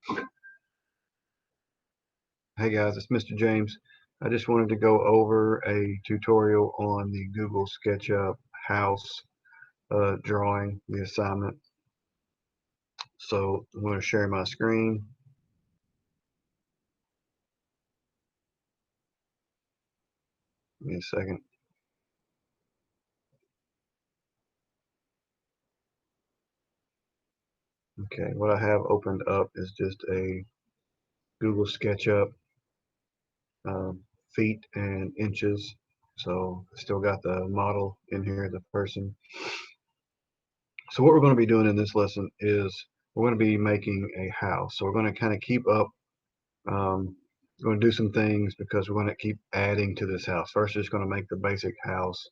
Hey guys, it's Mr. James. I just wanted to go over a tutorial on the Google SketchUp House drawing, the assignment. So I'm going to share my screen. Give me a second. Okay, what I have opened up is just a Google SketchUp feet and inches. So I still got the model in here, the person. So what we're going to be doing in this lesson is we're going to be making a house. So we're going to kind of keep up. We're going to do some things because we're going to keep adding to this house. First, we're just going to make the basic house.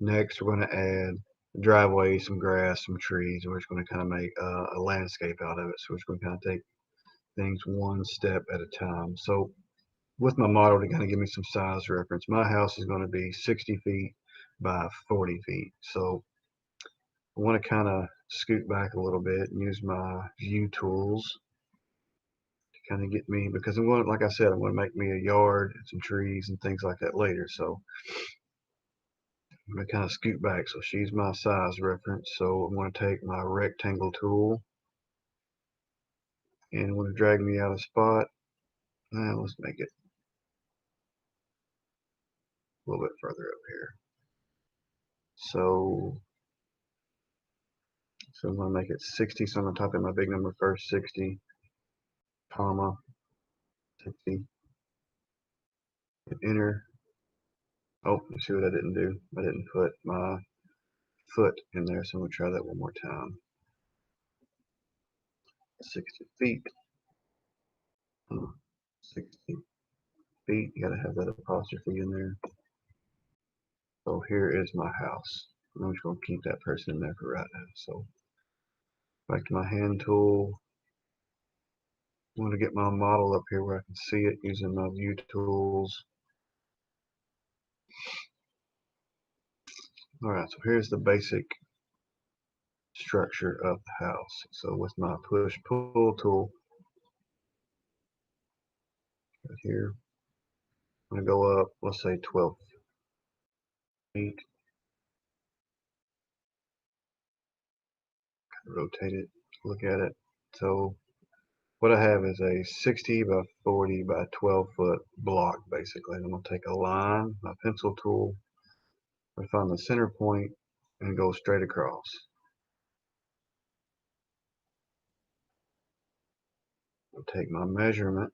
Next, we're going to add a driveway, some grass, some trees. We're just going to kind of make a landscape out of it. So we're just going to kind of take things one step at a time. So with my model to kind of give me some size reference, my house is going to be 60 feet by 40 feet. So I want to kind of scoot back a little bit and use my view tools to kind of get me, because I'm going, like I said, I'm going to make me a yard and some trees and things like that later. So I'm going to kind of scoot back. So she's my size reference. So I'm going to take my rectangle tool and I'm going to drag me out of spot. Now let's make it a little bit further up here. So I'm going to make it 60. So I'm going to type in my big number first, 60, comma, 60, hit enter. Oh, you see what I didn't do? I didn't put my foot in there, so I'm going to try that one more time. 60 feet. 60 feet. You got to have that apostrophe in there. So here is my house. I'm just going to keep that person in there for right now. So back to my hand tool. I'm going to get my model up here where I can see it using my view tools. Alright, so here's the basic structure of the house. So with my push-pull tool right here, I'm going to go up, let's say 12 feet. Rotate it, look at it. So what I have is a 60 by 40 by 12 foot block basically. I'm going to take a line, my pencil tool, and find the center point and go straight across. I'll take my measurement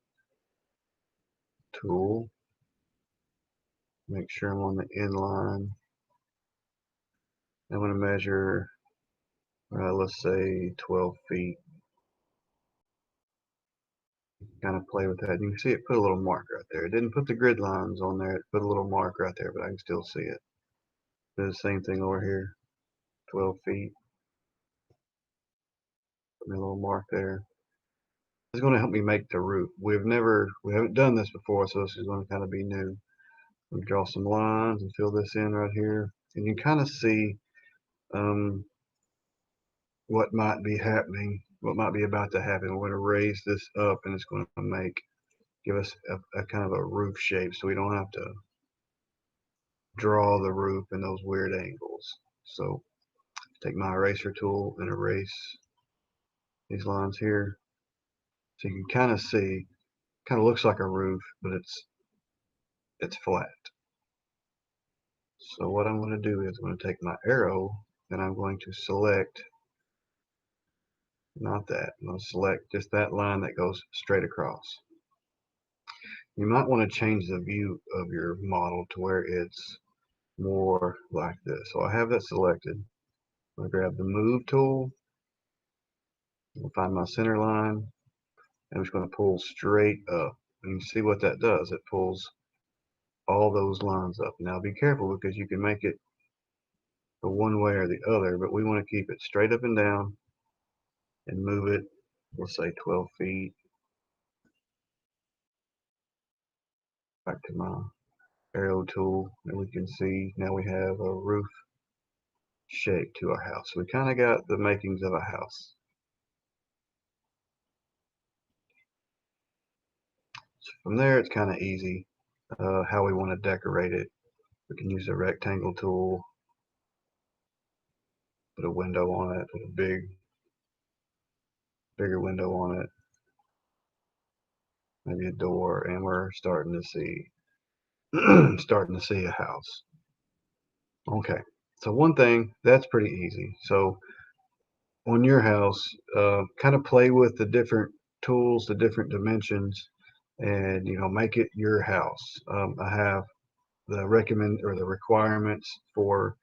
tool, make sure I'm on the end line. I'm going to measure, let's say 12 feet. Kind of play with that. You can see it put a little mark right there. It didn't put the grid lines on there. It put a little mark right there, but I can still see it. Do the same thing over here. 12 feet. Put me a little mark there. It's going to help me make the roof. We haven't done this before, so this is going to kind of be new. I'm going to draw some lines and fill this in right here. And you can kind of see what might be happening, what might be about to happen. We're going to raise this up and it's going to give us a kind of a roof shape so we don't have to draw the roof in those weird angles. So take my eraser tool and erase these lines here. So you can kind of see, kind of looks like a roof, but it's flat. So what I'm going to do is I'm going to take my arrow and I'm going to select, not that, I'm going to select just that line that goes straight across. You might want to change the view of your model to where it's more like this. So I have that selected. I'm going to grab the move tool, I'll find my center line, and I'm just going to pull straight up. And you see what that does. It pulls all those lines up. Now be careful because you can make it the one way or the other, but we want to keep it straight up and down and move it, let's say 12 feet. Back to my arrow tool, and we can see now we have a roof shape to our house. We kind of got the makings of a house. So from there, it's kind of easy how we want to decorate it. We can use the rectangle tool, put a window on it, put a bigger window on it, maybe a door, and we're starting to see starting to see a house. Okay, so one thing that's pretty easy. So on your house, kind of play with the different tools, the different dimensions, and make it your house. I have the requirements for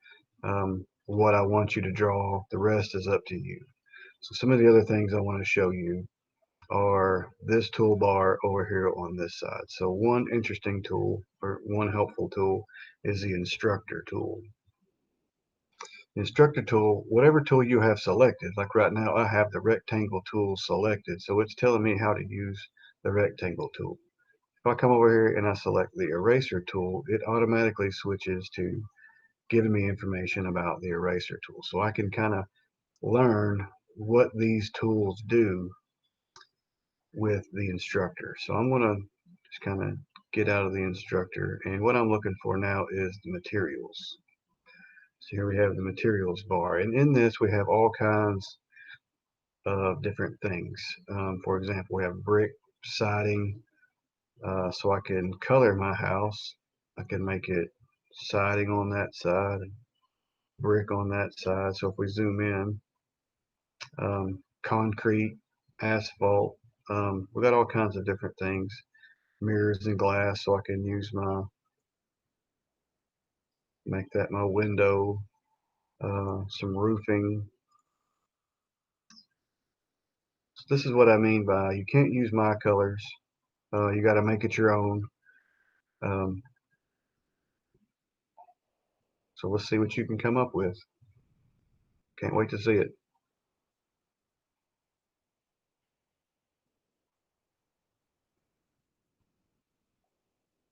what I want you to draw. The rest is up to you. So some of the other things I want to show you are this toolbar over here on this side. So one interesting tool or one helpful tool is the instructor tool. The instructor tool, whatever tool you have selected, like right now I have the rectangle tool selected, so it's telling me how to use the rectangle tool. If I come over here and I select the eraser tool, it automatically switches to giving me information about the eraser tool. So I can kind of learn what these tools do with the instructor. So I'm going to just kind of get out of the instructor, and what I'm looking for now is the materials. So here we have the materials bar, and in this we have all kinds of different things. For example, we have brick siding, so I can color my house. I can make it siding on that side, brick on that side. So if we zoom in, concrete, asphalt, we got all kinds of different things. Mirrors and glass, so I can use make that my window. Some roofing. So this is what I mean by you can't use my colors. You got to make it your own. Um, so let's see what you can come up with. Can't wait to see it.